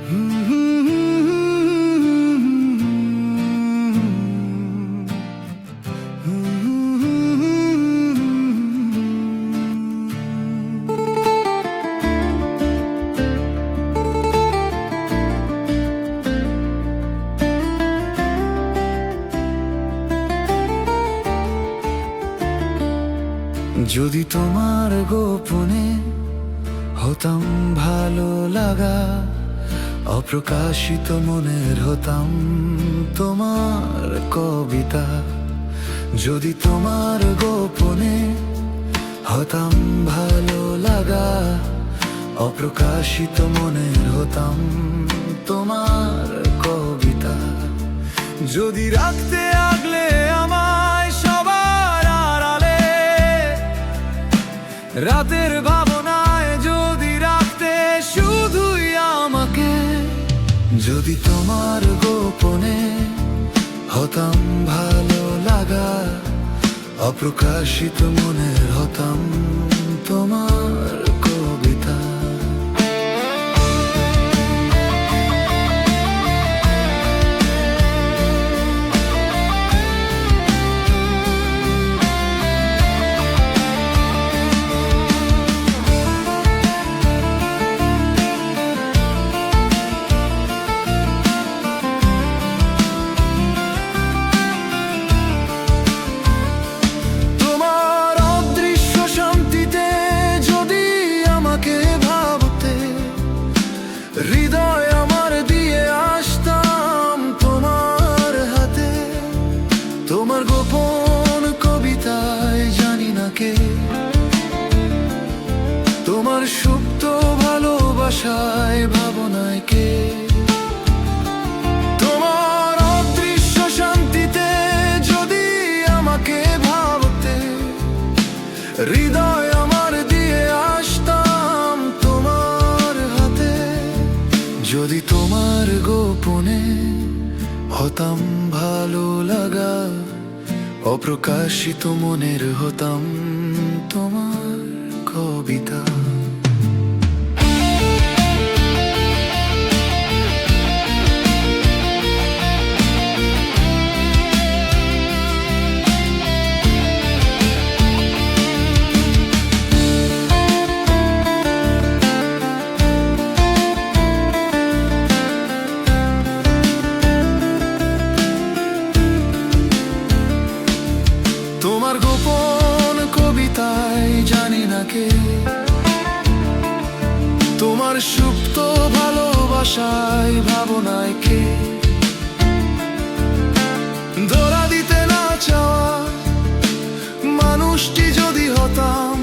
যদি তোমার গোপনে হতাম ভালো লাগা, অপ্রকাশিত মনের হতাম তোমার কবিতা। যদি তোমার গোপনে হতাম ভালো লাগা, অপ্রকাশিত মনের হতাম তোমার কবিতা। যদি রাখতে আগলে আমায় সবার আড়ালে, রাতের ভাবনায় যদি রাখতে শুধুই আমাকে। যদি তোমার গোপনে হতাম ভালো লাগা, অপ্রকাশিত মনের হতাম তোমার কবিতা। হৃদয় আমার দিয়ে আসতাম তোমার হাতে, তোমার গোপন কবিতায় জানি না কে, তোমার সুপ্ত ভালোবাসায় ভাবনায় কে। তোমার অদৃশ্য শান্তিতে যদি আমাকে ভাবতে, হৃদয় আমার দিয়ে আসতাম তোমার হাতে। যদি তোমার গোপনে হতাম ভালো লাগা, অপ্রকাশিত মনের হতাম তোমার কবিতা। তোমার গোপন কবিতায় জানি না কে, তোমার সুপ্ত ভালোবাসায় ভাবনায় কে। ধরা দিতে না চাওয়া মানুষটি যদি হতাম,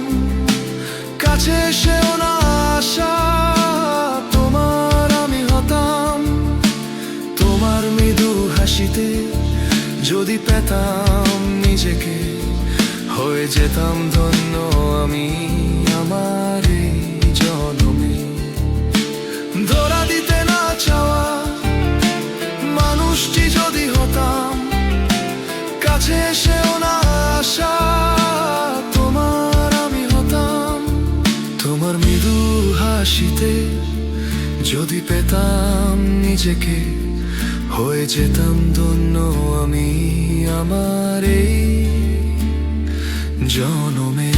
কাছে এসেও না আসা তোমার আমি হতাম। তোমার মৃদু হাসিতে যদি পেতাম নিজেকে, হয়ে যেতাম ধন্য আমি আমার এই জন্মে। ধরা দিতে না চাওয়া মানুষটি যদি হতাম, কাছে এসেও না আসা তোমার আমি হতাম। তোমার মৃদু হাসিতে যদি পেতাম নিজেকে, হয়ে যেতাম ধন্য আমি আমার এই জনমে।